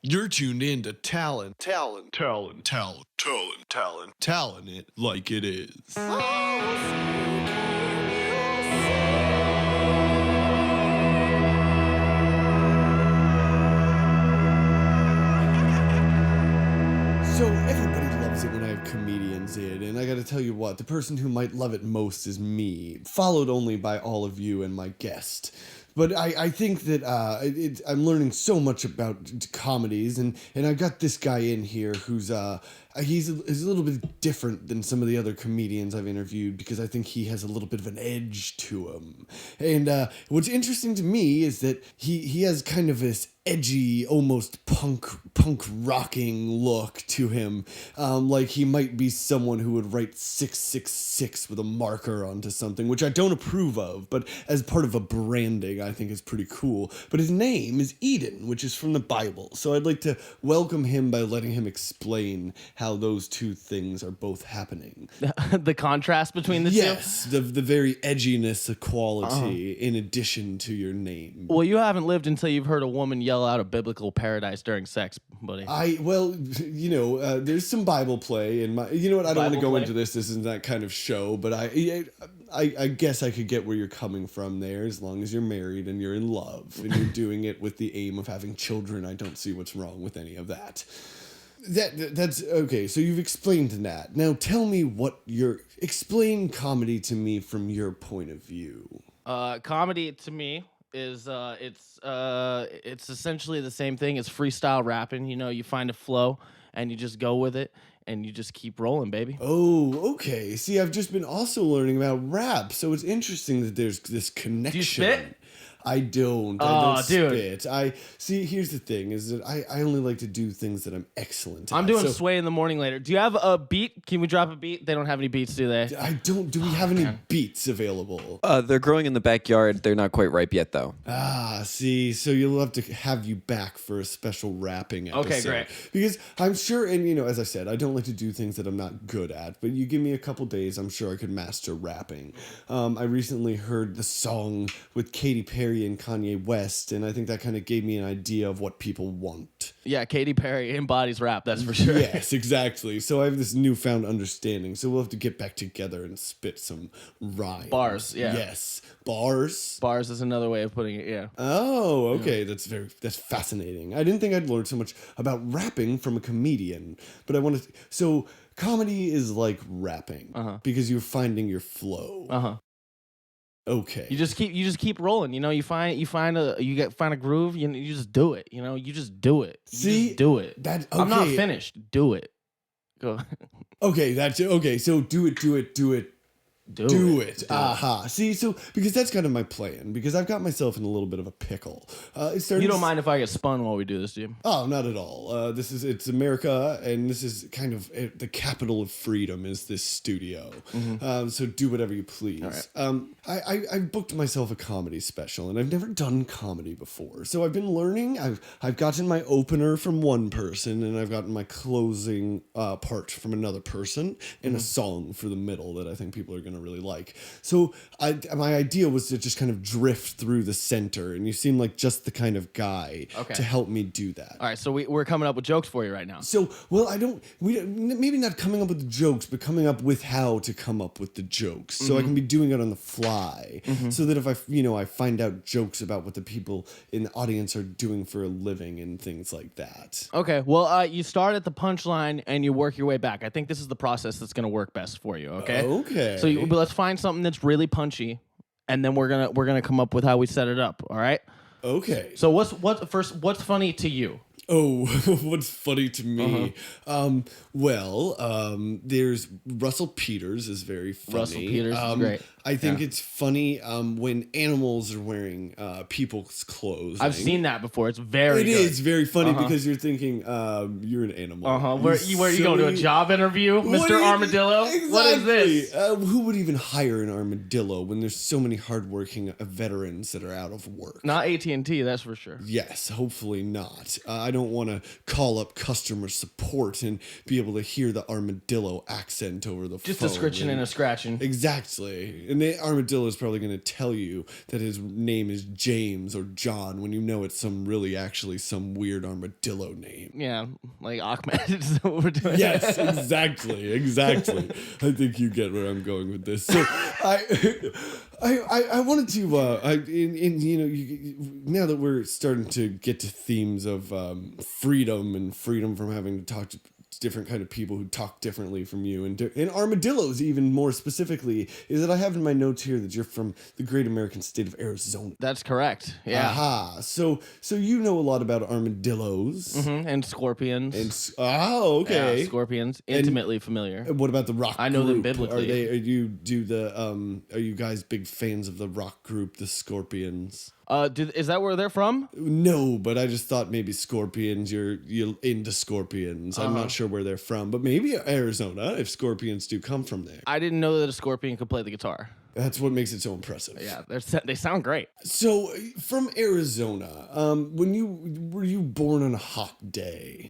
You're tuned in to Talon it like it is. So everybody loves it when I have comedians in, and I gotta tell you what, the person who might love it most is me, followed only by all of you and my guest. But I think that I'm learning so much about comedies, and I got this guy in here who's he's a little bit different than some of the other comedians I've interviewed because I think he has a little bit of an edge to him. And what's interesting to me is that he has kind of this edgy, almost punk rocking look to him. Like he might be someone who would write 666 with a marker onto something, which I don't approve of, but as part of a branding, I think is pretty cool. But his name is Eden, which is from the Bible. So I'd like to welcome him by letting him explain how those two things are both happening. The contrast between the two? Yes, the very edginess equality in addition to your name. Well, you haven't lived until you've heard a woman yell out a biblical paradise during sex, buddy. There's some Bible play in my. You know what? I don't want to go into this. This isn't that kind of show, but I guess I could get where you're coming from there, as long as you're married and you're in love and you're doing it with the aim of having children. I don't see what's wrong with any of that. That's okay. So you've explained that. Now tell me explain comedy to me from your point of view. Comedy to me is it's essentially the same thing as freestyle rapping. You know, you find a flow and you just go with it and you just keep rolling, baby. Oh, okay. See, I've just been also learning about rap, so it's interesting that there's this connection. Do you spit? I don't. I don't spit. Here's the thing, is that I only like to do things that I'm excellent at. I'm doing Sway in the morning later. Do you have a beat? Can we drop a beat? They don't have any beats, do they? I don't. Do we have any beats available? They're growing in the backyard. They're not quite ripe yet, though. See, so you'll have to have you back for a special rapping episode. Okay, great. Because I'm sure, and as I said, I don't like to do things that I'm not good at, but you give me a couple days, I'm sure I could master rapping. I recently heard the song with Katy Perry and Kanye West, and I think that kind of gave me an idea of what people want. Yeah, Katy Perry embodies rap, that's for sure. Yes, exactly. So I have this newfound understanding, so we'll have to get back together and spit some rhymes. Bars, yeah. Yes. Bars? Bars is another way of putting it, yeah. Oh, okay. That's fascinating. I didn't think I'd learn so much about rapping from a comedian, but I wanted to, so comedy is like rapping because you're finding your flow. Okay. You just keep rolling. You find a groove. You just do it. You just do it. See, just do it. I'm not finished. Do it. Go. Okay, that's okay. So do it. Do it. Aha. See, so because that's kind of my plan, because I've got myself in a little bit of a pickle. You don't mind if I get spun while we do this, do you? Oh, not at all. It's America, and this is kind of the capital of freedom is this studio. Mm-hmm. So do whatever you please. All right. I booked myself a comedy special, and I've never done comedy before. So I've been learning. I've gotten my opener from one person, and I've gotten my closing part from another person, and a song for the middle that I think people are going to really like. So my idea was to just kind of drift through the center, and you seem like just the kind of guy to help me do that. All right, so we're coming up with jokes for you right now. So, well, maybe not coming up with the jokes, but coming up with how to come up with the jokes. So I can be doing it on the fly, so that if I find out jokes about what the people in the audience are doing for a living and things like that. Okay, well, you start at the punchline and you work your way back. I think this is the process that's going to work best for you, okay? Okay. So but let's find something that's really punchy, and then we're gonna come up with how we set it up. All right. Okay. So what's funny to you? Oh, what's funny to me? There's Russell Peters is very funny. Russell Peters is great. I think it's funny when animals are wearing people's clothes. I've seen that before. It's very good. It is very funny because you're thinking you're an animal. Where you going to a job interview, Mr. Armadillo? Exactly. What is this? Who would even hire an armadillo when there's so many hardworking veterans that are out of work? Not AT&T, that's for sure. Yes, hopefully not. I don't don't want to call up customer support and be able to hear the armadillo accent over the Just phone. a scritching and a scratching. Exactly. And the armadillo is probably going to tell you that his name is James or John when you know it's actually some weird armadillo name. Yeah, like Ahmed is what we're doing. Yes, exactly. I think you get where I'm going with this. So I wanted to now that we're starting to get to themes of freedom and freedom from having to talk to different kind of people who talk differently from you, and armadillos even more specifically, is that I have in my notes here that you're from the great American state of Arizona. That's correct. Yeah. Aha. So you know a lot about armadillos. And scorpions. Okay. Yeah, scorpions. Intimately familiar. What about the rock I know them group? biblically. Are you guys big fans of the rock group, the Scorpions? Is that where they're from? No, but I just thought maybe Scorpions, you're into Scorpions. I'm not sure where they're from, but maybe Arizona, if Scorpions do come from there. I didn't know that a scorpion could play the guitar. That's what makes it so impressive. Yeah, they sound great. So, from Arizona, were you born on a hot day?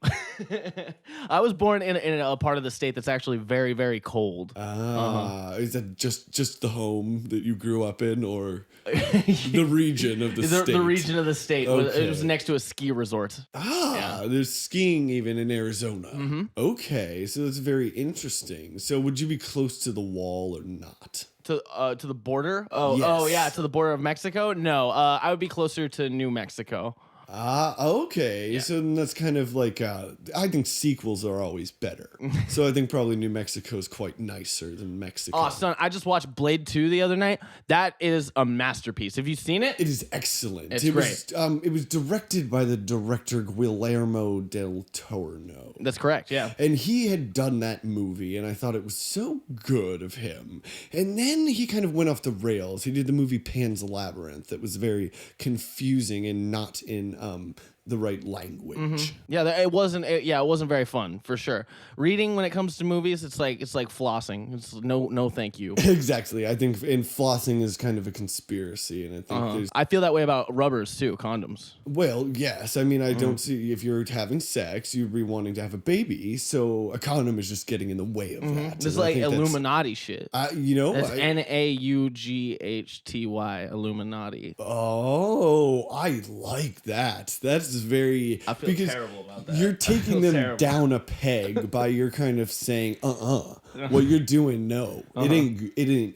I was born in a part of the state that's actually very, very cold. Is that just the home that you grew up in, or the region of the state? The region of the state. Okay. It was next to a ski resort. There's skiing even in Arizona. Mm-hmm. Okay, so that's very interesting. So would you be close to the wall or not? To the border? Yes. Oh yeah, to the border of Mexico? No, I would be closer to New Mexico. Okay. Yeah. So then that's kind of like, I think sequels are always better. So I think probably New Mexico is quite nicer than Mexico. Oh, son, I just watched Blade 2 the other night. That is a masterpiece. Have you seen it? It is excellent. It's great. It was directed by the director Guillermo del Toro. That's correct, yeah. And he had done that movie, and I thought it was so good of him. And then he kind of went off the rails. He did the movie Pan's Labyrinth that was very confusing and not in the right language. Yeah, it wasn't very fun, for sure. Reading when it comes to movies, it's like flossing. It's no thank you. Exactly. I think flossing is kind of a conspiracy, and I think there's... I feel that way about rubbers too, condoms. Well, yes. I mean, I don't see... If you're having sex, you'd be wanting to have a baby, so a condom is just getting in the way of that. It's And I like think Illuminati shit. that's... That's NAUGHTY, Illuminati. Oh, I like that. That's very... I feel terrible about that. You're taking them terrible. down a peg by your kind of saying, what you're doing, no. It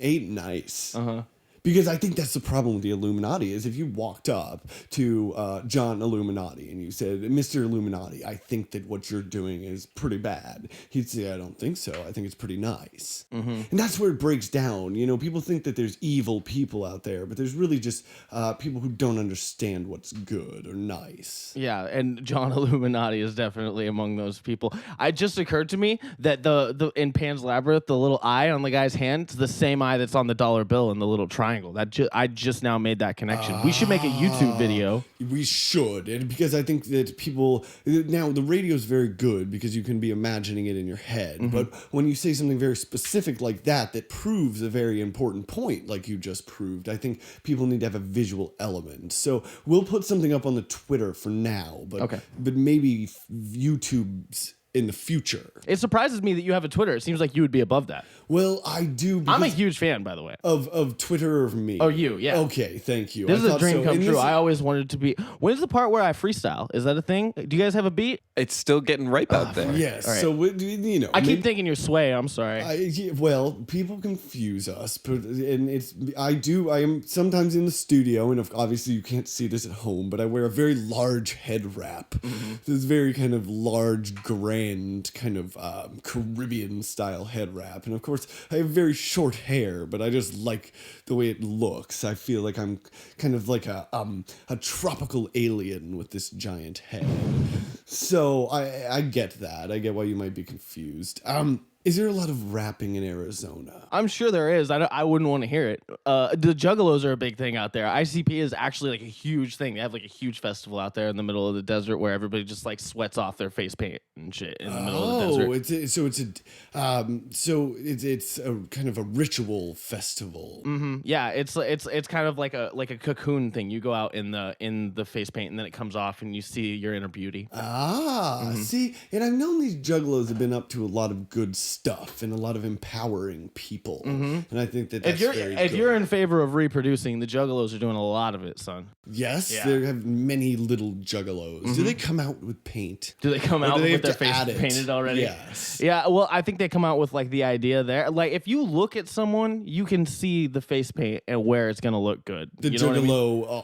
ain't nice. Because I think that's the problem with the Illuminati, is if you walked up to John Illuminati and you said, Mr. Illuminati, I think that what you're doing is pretty bad, he'd say, I don't think so. I think it's pretty nice. And that's where it breaks down. You know, people think that there's evil people out there, but there's really just people who don't understand what's good or nice. Yeah, and John Illuminati is definitely among those people. It just occurred to me that the in Pan's Labyrinth, the little eye on the guy's hand is the same eye that's on the dollar bill in the little triangle. I just now made that connection. We should make a YouTube video. We should, and because I think that people now, the radio is very good because you can be imagining it in your head. But when you say something very specific like that proves a very important point, like you just proved, I think people need to have a visual element. So we'll put something up on the Twitter for now, but maybe YouTube's in the future. It surprises me that you have a Twitter. It seems like you would be above that. Well, I do. I'm a huge fan, by the way. Of Twitter or me. Oh, you, yeah. Okay, thank you. This is a dream come And true. I always wanted to be. When's the part where I freestyle? Is that a thing? Do you guys have a beat? It's still getting ripe out there. Yes. All right. So you know, I keep thinking you're Sway. I'm sorry. Well, people confuse us, and I am sometimes in the studio, and obviously you can't see this at home, but I wear a very large head wrap. This very kind of large, grand, kind of Caribbean style head wrap, and of course I have very short hair, but I just like the way it looks. I feel like I'm kind of like a tropical alien with this giant head. So I get that. I get why you might be confused. Is there a lot of rapping in Arizona? I'm sure there is. I wouldn't want to hear it. The Juggalos are a big thing out there. ICP is actually like a huge thing. They have like a huge festival out there in the middle of the desert where everybody just like sweats off their face paint and shit in the middle of the desert. It's a kind of a ritual festival. Yeah, it's kind of like a cocoon thing. You go out in the face paint and then it comes off and you see your inner beauty. See, and I've known these juggalos have been up to a lot of good stuff and a lot of empowering people, and I think that's if you're in favor of reproducing, the Juggalos are doing a lot of it, son. Yes, they have many little juggalos. Do they come out with paint? Do they come out with their face painted already? Yes. Yeah, well, I think they come out with like the idea there. Like if you look at someone, you can see the face paint and where it's gonna look good. The you know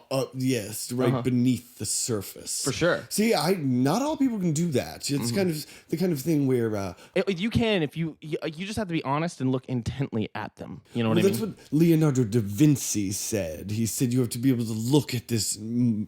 juggalo, yes, right beneath the surface. For sure. See, not all people can do that. It's kind of the kind of thing where you can if you just have to be honest and look intently at them. You know what I mean? That's what Leonardo da Vinci said. He said you have to be able to look at this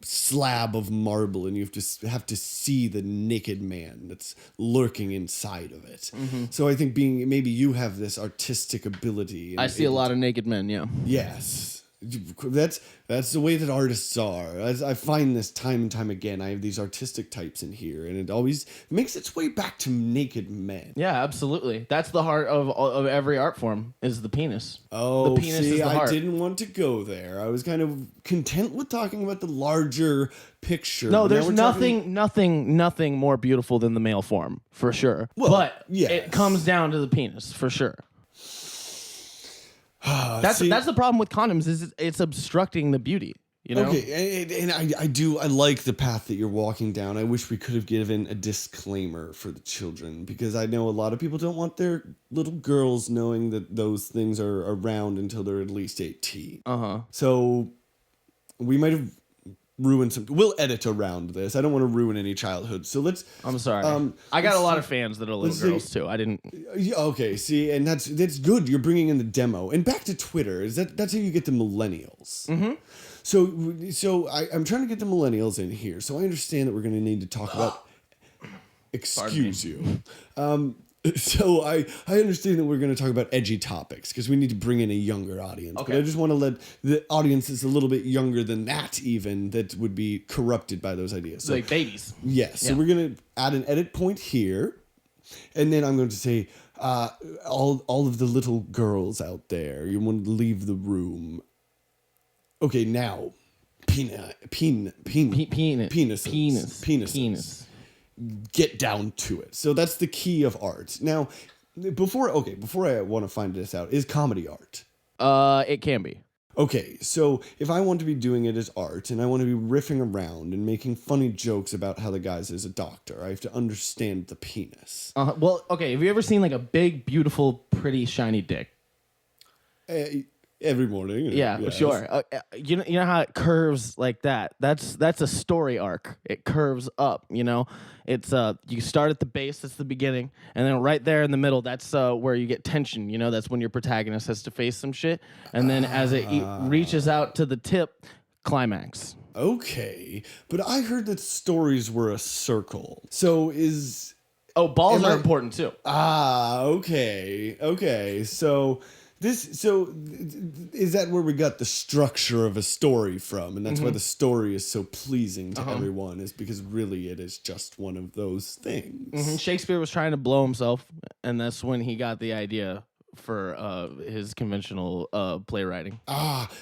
slab of marble and you have to see the naked man that's lurking inside of it. So I think maybe you have this artistic ability. I see a lot of naked men, yeah. Yes. That's the way that artists are. As I find this time and time again, I have these artistic types in here, and it always makes its way back to naked men. Yeah, absolutely. That's the heart of every art form is the penis. Oh, the penis is the heart. I didn't want to go there. I was kind of content with talking about the larger picture. No, there's nothing more beautiful than the male form, for sure. Well, but yes. It comes down to the penis, for sure. That's the problem with condoms is it's obstructing the beauty. You know? Okay, and I like the path that you're walking down. I wish we could have given a disclaimer for the children because I know a lot of people don't want their little girls knowing that those things are around until they're at least 18. So we might have ruined some. We'll edit around this. I don't want to ruin any childhood. So let's. I'm sorry. I got a lot of fans that are little girls too. I didn't. Yeah, okay, see, and that's good. You're bringing in the demo. And back to Twitter. That's how you get the millennials. So I'm trying to get the millennials in here. So I understand that we're going to need to talk about. Excuse you. So I understand that we're going to talk about edgy topics because we need to bring in a younger audience. Okay. But I just want to let the audience that's a little bit younger than that even that would be corrupted by those ideas. So, like babies. Yes. So we're going to add an edit point here. And then I'm going to say all of the little girls out there, you want to leave the room. Okay, now penises. Get down to it. So that's the key of art. Now, before I want to find this out, is comedy art? It can be. Okay, so if I want to be doing it as art and I want to be riffing around and making funny jokes about how the guy's is a doctor, I have to understand the penis. Well, okay, have you ever seen like a big, beautiful, pretty, shiny dick? Every morning. Yeah, yes. Sure. You know how it curves like that? That's a story arc. It curves up, you know? It's you start at the base, that's the beginning, and then right there in the middle, that's where you get tension, you know? That's when your protagonist has to face some shit. And then as it reaches out to the tip, climax. Okay. But I heard that stories were a circle. So is balls are important too. Okay. So is that where we got the structure of a story from? And that's why the story is so pleasing to everyone, is because really it is just one of those things. Shakespeare was trying to blow himself, and that's when he got the idea for his conventional playwriting.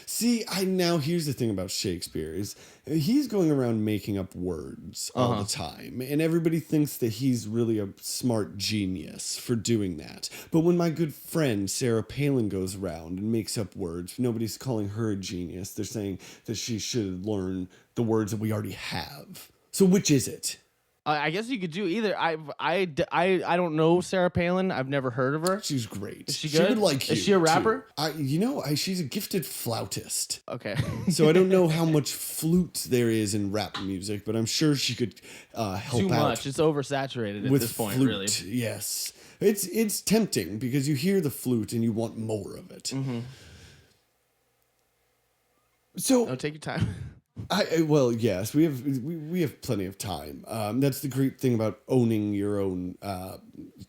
See, now here's the thing about Shakespeare is he's going around making up words all the time, and everybody thinks that he's really a smart genius for doing that. But when my good friend Sarah Palin goes around and makes up words, nobody's calling her a genius. They're saying that she should learn the words that we already have. So which is it? I guess you could do either. I don't know Sarah Palin. I've never heard of her. She's great. Is she good? She would like you. Is she a rapper? Too. She's a gifted flautist. Okay. So I don't know how much flute there is in rap music, but I'm sure she could help Too out. much. It's oversaturated at this point, flute. really. Yes. It's tempting because you hear the flute and you want more of it. So take your time. Well, yes, we have plenty of time. That's the great thing about owning your own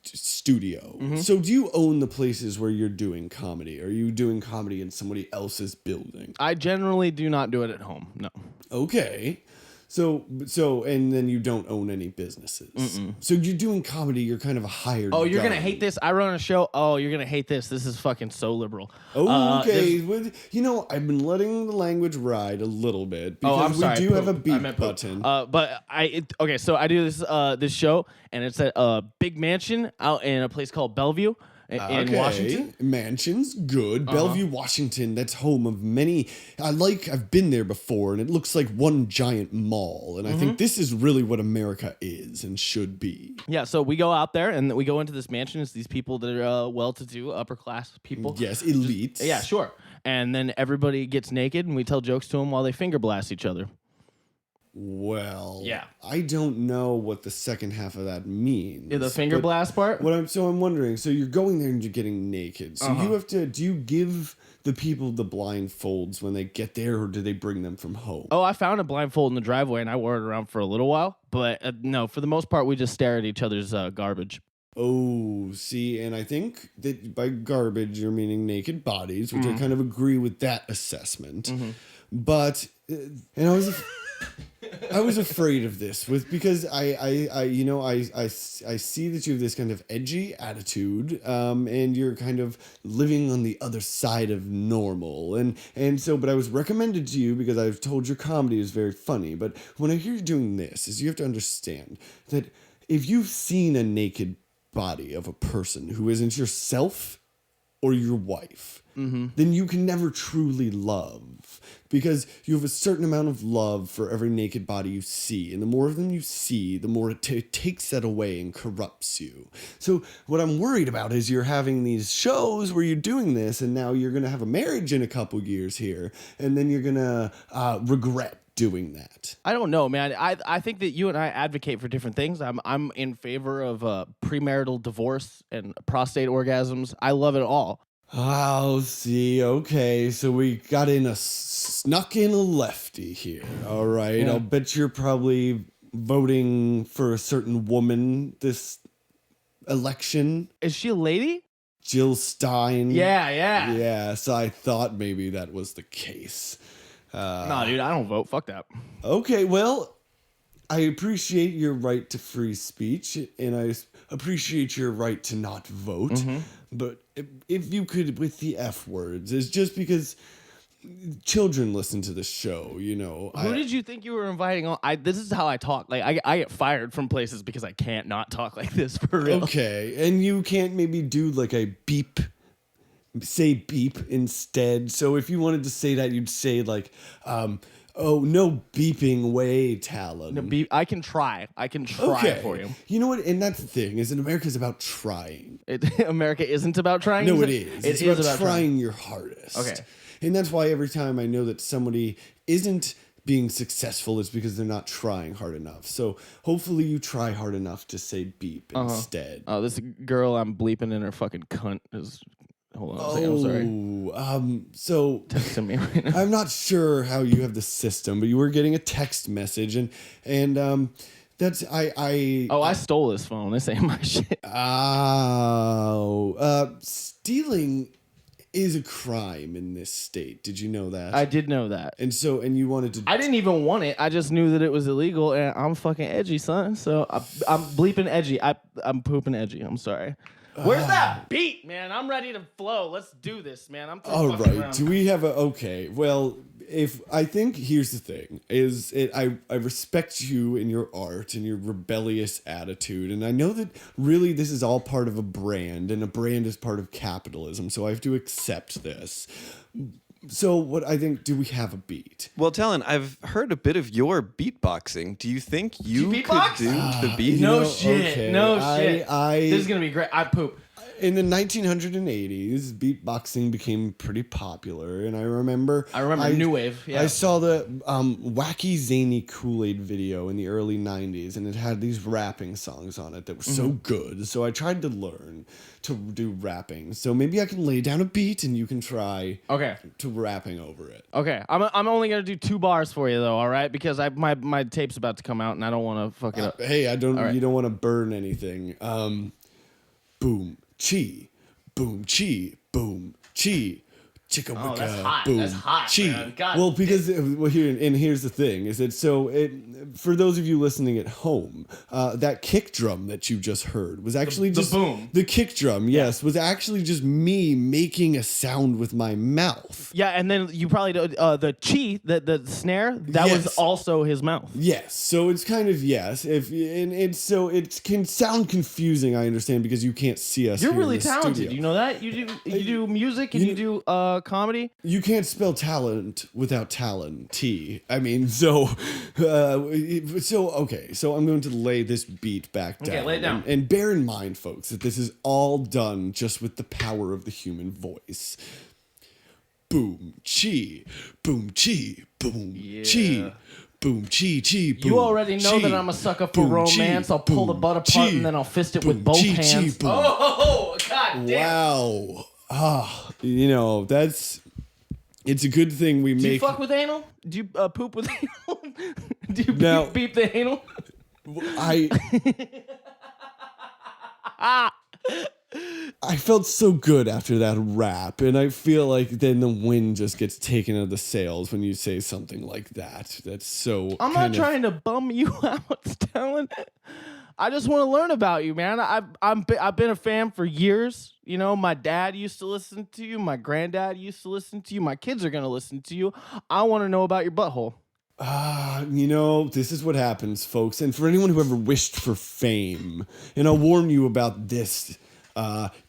studio. So, do you own the places where you're doing comedy? Are you doing comedy in somebody else's building? I generally do not do it at home. No. Okay. So, and then you don't own any businesses. So you're doing comedy. You're kind of a hired. Oh, you're gun. gonna hate this. I run a show. Oh, you're gonna hate this. This is fucking so liberal. Oh, okay. I've been letting the language ride a little bit because I'm sorry, we do poop. have a I beat meant poop. button. Okay. So I do this show, and it's at a big mansion out in a place called Bellevue. In Washington. Mansions, good. Bellevue, Washington, that's home of many. I've been there before, and it looks like one giant mall. And I think this is really what America is and should be. Yeah, so we go out there, and we go into this mansion. It's these people that are well-to-do, upper-class people. Yes, elites. Yeah, sure. And then everybody gets naked, and we tell jokes to them while they finger blast each other. Well, Yeah. I don't know what the second half of that means. The finger blast part? I'm wondering, so you're going there and you're getting naked. So you have to, do you give the people the blindfolds when they get there, or do they bring them from home? Oh, I found a blindfold in the driveway, and I wore it around for a little while. But no, for the most part, we just stare at each other's garbage. Oh, see, and I think that by garbage, you're meaning naked bodies, which I kind of agree with that assessment. But, and I was afraid of this because I see that you have this kind of edgy attitude, and you're kind of living on the other side of normal, but I was recommended to you because I've told your comedy is very funny. But when I hear you doing this, is you have to understand that if you've seen a naked body of a person who isn't yourself or your wife, then you can never truly love, because you have a certain amount of love for every naked body you see, and the more of them you see, the more it takes that away and corrupts you. So what I'm worried about is you're having these shows where you're doing this, and now you're going to have a marriage in a couple years here, and then you're going to regret doing that. I don't know, man. I think that you and I advocate for different things. I'm in favor of premarital divorce and prostate orgasms. I love it all. Oh, see, okay, so we got snuck in a lefty here. All right, Yeah. I'll bet you're probably voting for a certain woman this election. Is she a lady? Jill Stein. Yeah. Yeah, so I thought maybe that was the case. No, dude, I don't vote. Fuck that. Okay, well, I appreciate your right to free speech, and I appreciate your right to not vote. But if you could, with the F words, it's just because children listen to the show, you know. Who did you think you were inviting on? This is how I talk. Like I get fired from places because I can't not talk like this for real. Okay, and you can't maybe do like a beep. Say beep instead. So if you wanted to say that, you'd say like, oh, no beeping way, Talon. No, I can try. For you. You know what? And that's the thing, is that America's about trying. America isn't about trying? No, it is. It is is about trying your hardest. Okay. And that's why every time I know that somebody isn't being successful, is because they're not trying hard enough. So hopefully you try hard enough to say beep instead. Oh, this girl I'm bleeping in her fucking cunt is... Hold on a second, I'm sorry. So Texting me right now. I'm not sure how you have the system, but you were getting a text message, and that's I stole this phone. This ain't my shit. Stealing is a crime in this state. Did you know that? I did know that. And you wanted to... I didn't even want it. I just knew that it was illegal, and I'm fucking edgy, son. So I'm bleeping edgy. I'm pooping edgy. I'm sorry. Where's that beat, man? I'm ready to flow. Let's do this, man. I'm all right. around. Do we have okay? Well, if I think here's the thing: I respect you and your art and your rebellious attitude, and I know that really this is all part of a brand, and a brand is part of capitalism. So I have to accept this. So what I think, do we have a beat? Well, Talon, I've heard a bit of your beatboxing. Do you think you could beatbox? do the beat? No know, shit. okay. No shit. I This is gonna be great. I poop. In the 1980s, beatboxing became pretty popular, and I remember New Wave. Yeah. I saw the wacky zany Kool-Aid video in the early 90s, and it had these rapping songs on it that were so good. So I tried to learn to do rapping. So maybe I can lay down a beat, and you can try to rapping over it. Okay, I'm only gonna do 2 bars for you though, all right? Because my tape's about to come out and I don't want to fuck it up. Hey, you right. don't want to burn anything. Boom, chi, boom, chi, boom, chi. Chicka Oh, that's wicka, hot. boom, That's hot, chi. man. God Well, because here's the thing: is that for those of you listening at home, that kick drum that you just heard was actually just the boom. The kick drum, yes, was actually just me making a sound with my mouth. Yeah, and then you probably the chi, the snare, that was also his mouth. Yes, so it's kind of it can sound confusing. I understand because you can't see us. You're here really in the talented. studio. You know that you do music and you do comedy. You can't spell talent without Talon. T. I mean, so okay. So I'm going to lay this beat back down. Okay, lay it down. And bear in mind, folks, that this is all done just with the power of the human voice. Boom, chi, boom, chi, boom, chi. Boom, chi, chi, boom. You already know that I'm a sucker for romance. I'll pull the butt apart and then I'll fist it with both hands. Oh, God damn. Wow. It's a good thing we make. Do you fuck with anal? Do you poop with anal? Do you beep the anal? I felt so good after that rap, and I feel like then the wind just gets taken out of the sails when you say something like that. That's so. I'm not trying to bum you out, Talon. I just want to learn about you, man. I've been a fan for years. You know, my dad used to listen to you. My granddad used to listen to you. My kids are gonna listen to you. I want to know about your butthole. This is what happens, folks. And for anyone who ever wished for fame, and I'll warn you about this.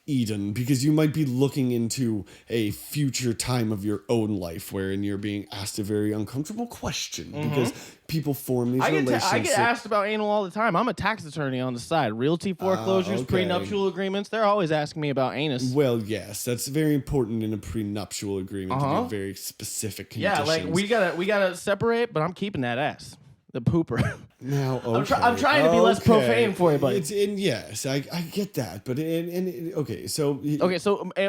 Eden, because you might be looking into a future time of your own life wherein you're being asked a very uncomfortable question because people form these relationships. I get asked about anal all the time. I'm a tax attorney on the side. Realty foreclosures, prenuptial agreements. They're always asking me about anus. Well, yes, that's very important in a prenuptial agreement to be very specific conditions. Yeah, like we gotta separate, but I'm keeping that ass. The pooper. Now, okay. I'm trying to be less profane for you, buddy. Yes, I get that, but okay, so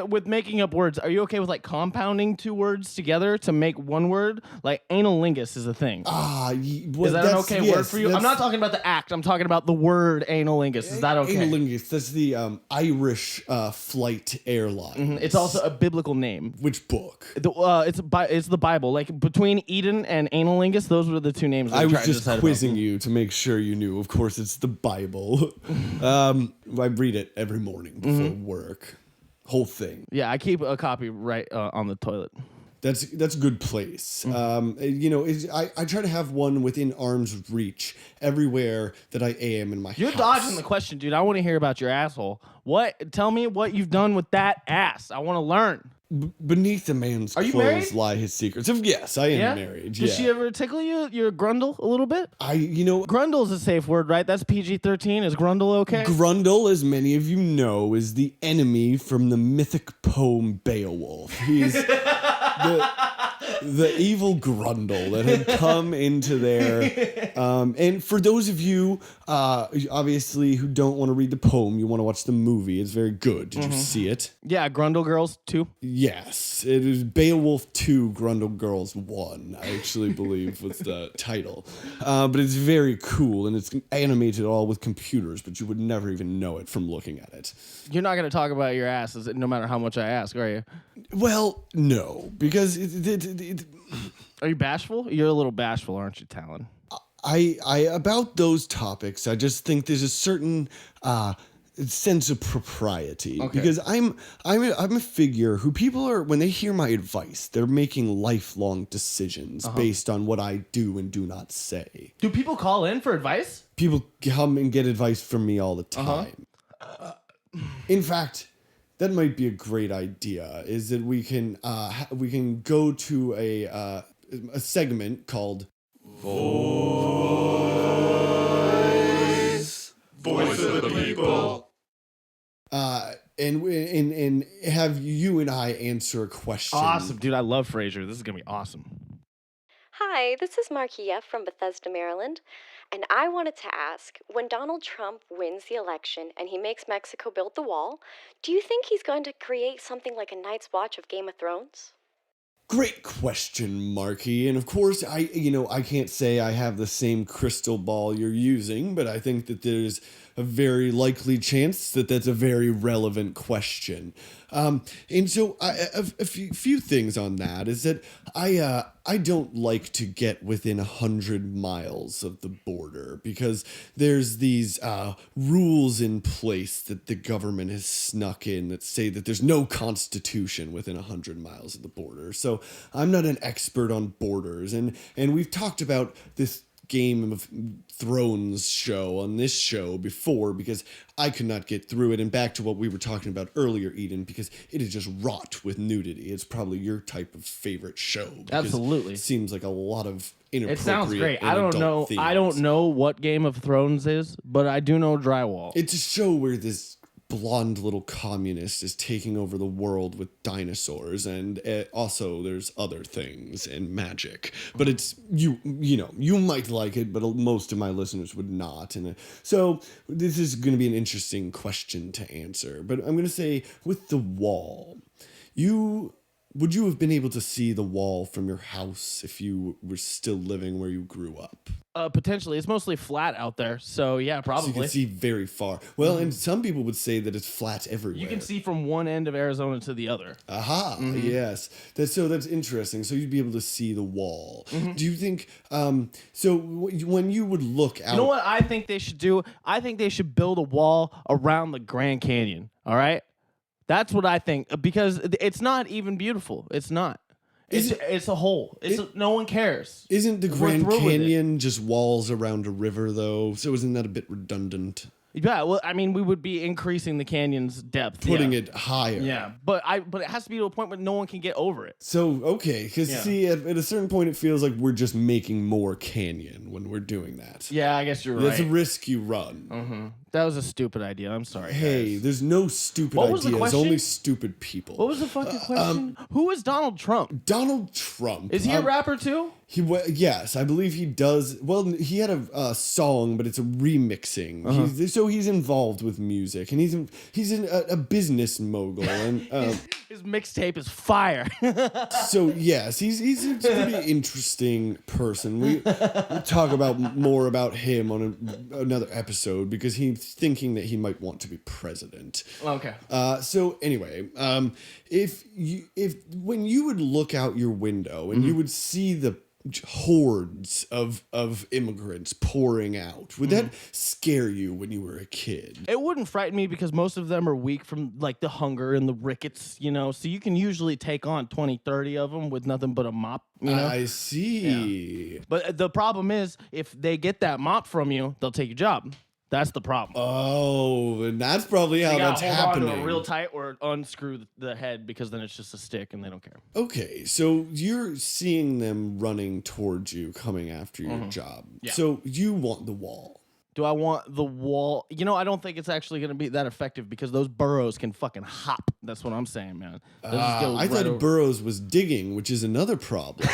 with making up words, are you okay with like compounding 2 words together to make one word? Like analingus is a thing. Is that an okay word for you? I'm not talking about the act. I'm talking about the word analingus. Is that okay? Analingus. That's the Irish flight airline. It's also a biblical name. Which book? It's the Bible. Like between Eden and analingus, those were the 2 names. I was just quizzing you to make sure you knew. Of course, it's the Bible. I read it every morning before work. Whole thing. Yeah, I keep a copy right on the toilet. That's a good place. I try to have one within arm's reach everywhere that I am in my house. You're dodging the question, dude. I want to hear about your asshole. Tell me what you've done with that ass. I want to learn. Beneath a man's clothes lie his secrets. Yes, I am married. Does she ever tickle you, your grundle, a little bit? Grundle's a safe word, right? That's PG-13. Is grundle okay? Grundle, as many of you know, is the enemy from the mythic poem Beowulf. He's the evil Grundle that had come into there. And for those of you, obviously, who don't want to read the poem, you want to watch the movie. It's very good. Did you see it? Yeah, Grundle Girls 2. Yes, it is Beowulf 2, Grundle Girls 1, I actually believe was the title. But it's very cool, and it's animated all with computers, but you would never even know it from looking at it. You're not going to talk about your ass, no matter how much I ask, are you? Well, no, because... Are you bashful? You're a little bashful, aren't you, Talon? About those topics, I just think there's a certain... sense of propriety because I'm a figure who people are when they hear my advice, they're making lifelong decisions based on what I do and do not say. Do people call in for advice? People come and get advice from me all the time. In fact, that might be a great idea. Is that we can go to a segment called Voice of the People. and have you and I answer a question. Awesome, dude. I love Frasier. This is gonna be awesome. Hi, this is Markia from Bethesda, Maryland, and I wanted to ask, when Donald Trump wins the election and he makes Mexico build the wall, do you think he's going to create something like a Night's Watch of Game of Thrones? Great question, Marky. And of course, I can't say I have the same crystal ball you're using, but I think that there's a very likely chance that that's a very relevant question. And so a few things on that is that I don't like to get within 100 miles of the border because there's these rules in place that the government has snuck in that say that there's no constitution within 100 miles of the border. So I'm not an expert on borders, and we've talked about this Game of Thrones show on this show before because I could not get through it. And back to what we were talking about earlier, Eden, because it is just wrought with nudity. It's probably your type of favorite show. Absolutely. It seems like a lot of inappropriate. It sounds great. And I don't know. adult themes. I don't know what Game of Thrones is, but I do know Drywall. It's a show where this blonde little communist is taking over the world with dinosaurs, and also there's other things and magic, but it's you might like it, but most of my listeners would not. And so this is going to be an interesting question to answer, but I'm going to say, with the wall, would you have been able to see the wall from your house if you were still living where you grew up? Potentially. It's mostly flat out there, so yeah, So probably. you can see very far. Well, and some people would say that it's flat everywhere. You can see from one end of Arizona to the other. Aha, yes. That's interesting. So you'd be able to see the wall. Do you think, when you would look out... You know what I think they should do? I think they should build a wall around the Grand Canyon, all right? That's what I think, because it's not even beautiful. It's not. It's a hole. No one cares. Isn't the We're Grand through with it. Canyon just walls around a river, though? So isn't that a bit redundant? Yeah, well, I mean, we would be increasing the canyon's depth. Putting yeah. it higher. Yeah, but it has to be to a point where no one can get over it. So, okay, because Yeah. see, at a certain point, it feels like we're just making more canyon when we're doing that. Yeah, I guess you're right. That's a risk you run. That was a stupid idea. I'm sorry. Hey, guys. there's no stupid What was the ideas, question? only stupid people. What was the fucking question? Who is Donald Trump? Donald Trump. Is he a rapper too? Yes, I believe he does. Well, he had a song, but it's a remixing. He's involved with music, and he's a business mogul, and His mixtape is fire. so yes, he's a pretty interesting person. We'll talk about more about him on another episode because he's thinking that he might want to be president. Okay. So anyway, if when you would look out your window and you would see the hordes of immigrants pouring out, would that scare you when you were a kid? It wouldn't frighten me because most of them are weak from like the hunger and the rickets, so you can usually take on 20, 30 of them with nothing but a mop, I see. But the problem is if they get that mop from you, they'll take your job. That's the problem. Oh, and that's probably how You that's gotta hold happening. on to it real tight or unscrew the head because then it's just a stick and they don't care. Okay, so you're seeing them running towards you, coming after your job. Yeah. So you want the wall. Do I want the wall? I don't think it's actually going to be that effective because those burrows can fucking hop. That's what I'm saying, man. They'll just go I right thought over- Burroughs was digging, which is another problem.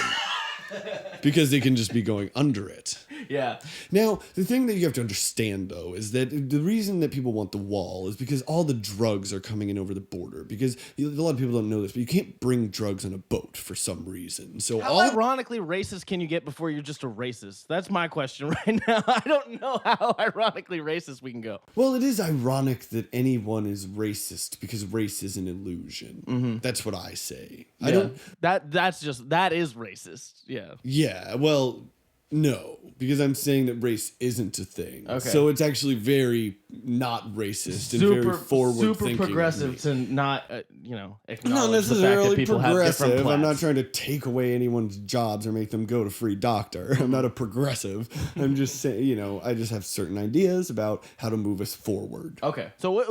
Because they can just be going under it. Yeah. Now, the thing that you have to understand, though, is that the reason that people want the wall is because all the drugs are coming in over the border. Because a lot of people don't know this, but you can't bring drugs on a boat for some reason. So How ironically racist can you get before you're just a racist? That's my question right now. I don't know how ironically racist we can go. Well, it is ironic that anyone is racist because race is an illusion. That's what I say. I don't. That is racist. Yeah. Yeah. Well, no, because I'm saying that race isn't a thing. Okay. So it's actually very not racist and very forward super thinking. progressive to not acknowledge Not the fact that necessarily people have different progressive. I'm not plats. trying to take away anyone's jobs or make them go to free doctor. I'm not a progressive. I'm just saying, I just have certain ideas about how to move us forward. Okay. So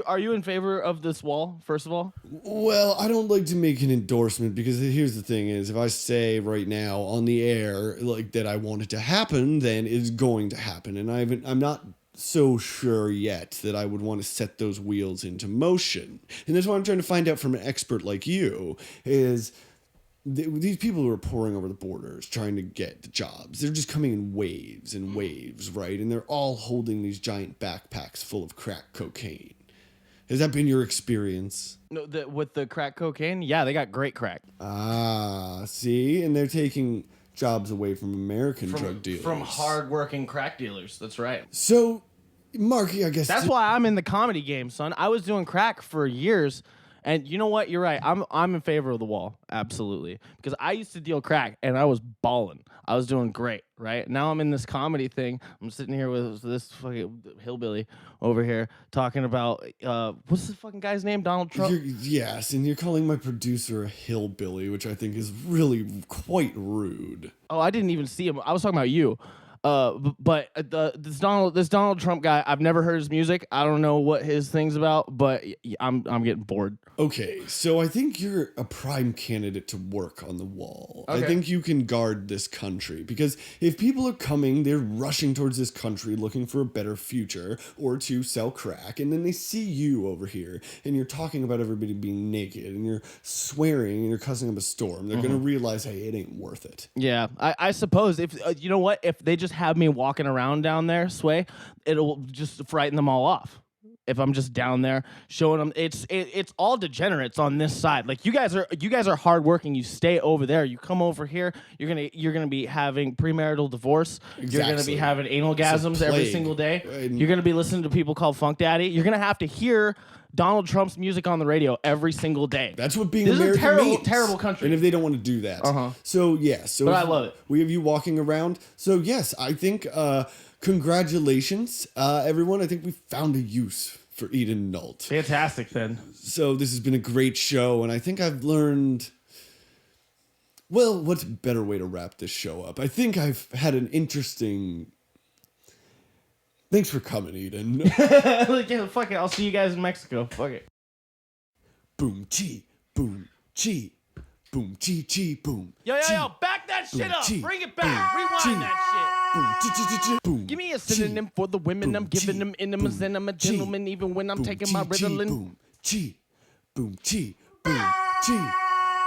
are you in favor of this wall first of all? Well, I don't like to make an endorsement because here's the thing is if I say right now on the air like that I want it to happen, then it's going to happen. And I'm not so sure yet that I would want to set those wheels into motion. And that's what I'm trying to find out from an expert like you is these people who are pouring over the borders trying to get the jobs, they're just coming in waves and waves, right? And they're all holding these giant backpacks full of crack cocaine. Has that been your experience? No, with the crack cocaine, yeah, they got great crack. Ah, see? And they're taking jobs away from American drug dealers. From hard-working crack dealers. That's right. So, Marky, I guess... That's why I'm in the comedy game, son. I was doing crack for years, and you know what? You're right. I'm in favor of the wall, absolutely. Because I used to deal crack, and I was balling. I was doing great, right? Now I'm in this comedy thing. I'm sitting here with this fucking hillbilly over here talking about, what's the fucking guy's name? Donald Trump? Yes, and you're calling my producer a hillbilly, which I think is really quite rude. Oh, I didn't even see him. I was talking about you. But this Donald Trump guy, I've never heard his music. I don't know what his thing's about, but I'm getting bored. Okay, so I think you're a prime candidate to work on the wall. Okay. I think you can guard this country because if people are coming, they're rushing towards this country looking for a better future or to sell crack, and then they see you over here and you're talking about everybody being naked and you're swearing and you're cussing up a storm. They're gonna realize, hey, it ain't worth it. Yeah, I suppose if you know what, if they just have me walking around down there, Sway, it'll just frighten them all off. If I'm just down there showing them, it's all degenerates on this side. Like you guys are hardworking. You stay over there. You come over here. You're gonna be having premarital divorce. Exactly. You're gonna be having anal gasms every single day. You're gonna be listening to people called Funk Daddy. You're gonna have to hear Donald Trump's music on the radio every single day. That's what being this American is a terrible, means. terrible country. And if they don't want to do that, so yeah, so but I love it. We have you walking around. So yes, I think congratulations, everyone. I think we found a use for Eden Nault. Fantastic, then. So this has been a great show, and I think I've learned. Well, what's a better way to wrap this show up? I think I've had an interesting. Thanks for coming, Eden. Like, yeah, fuck it. I'll see you guys in Mexico. Fuck it. Boom, chi, boom, chi, boom, chi, chi, boom. Yo, chi, back that shit boom, up. chi, Bring it back. boom, Rewind chi, that shit. boom, chi, chi, chi, chi, boom. Give me a chi, synonym for the women boom, I'm giving chi, them enemas, boom, and I'm a chi, gentleman even when I'm boom, taking chi, my chi, Ritalin. boom, chi, boom, chi, boom, chi.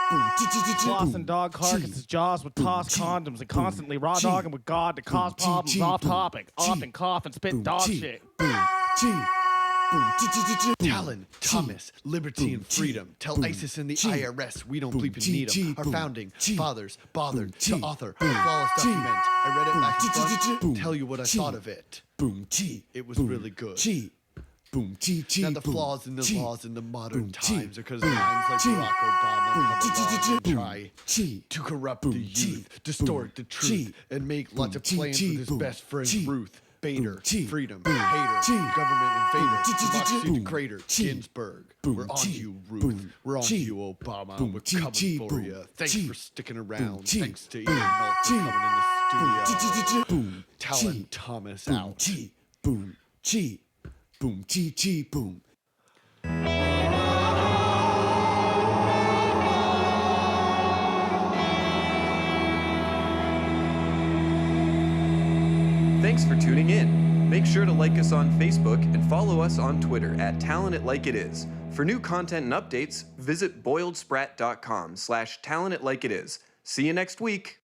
Boom, chi, chi, chi, chi, Floss boom, and dog chi, carcasses, jaws with boom, tossed chi, condoms, and boom, constantly raw chi, dogging with God to cause boom, chi, problems chi, off boom, topic, chi, often cough and spit boom, dog chi, shit. Boom, chi, boom, chi, chi, chi, chi, boom, Talon, chi, Thomas, liberty boom, and chi, freedom. Tell boom, ISIS and the chi, IRS we don't boom, bleep and chi, need them. chi, Our boom, founding chi, fathers bothered boom, to chi, author boom, a flawless chi, document. I read it boom, back chi, in chi, chi, front. boom, Tell you what I chi, thought of it. Boom, chi. It was boom, really good. Chi. Boom, chi, chi. Now the boom, flaws in the chi, laws in the modern boom, chi, times are because boom, minds like chi, Barack Obama boom, come chi, chi, chi, along and boom, try chi, to corrupt boom, the chi, youth, distort the boom, truth, chi, and make boom, lots of chi, plans chi, with his boom, best friend chi, Ruth Bader, boom, chi, freedom, boom, hater, chi, government invader, chi, chi, chi, democracy boom, degrader, chi, Ginsburg. boom, We're on chi, you, Ruth. boom, We're on chi, you, Obama. boom, We're chi, coming chi, for boom, you. Thanks chi, for sticking around. chi, Thanks to boom, Ian Nault for chi, coming in the boom, chi, chi, chi, studio. chi, boom, Talon chi, Thomas boom, out. chi, boom, chi, boom, chi, chi, boom. Thanks for tuning in. Make sure to like us on Facebook and follow us on Twitter at TalonItLikeItIs. For new content and updates, visit boiledsprat.com/TalonItLikeItIs. See you next week.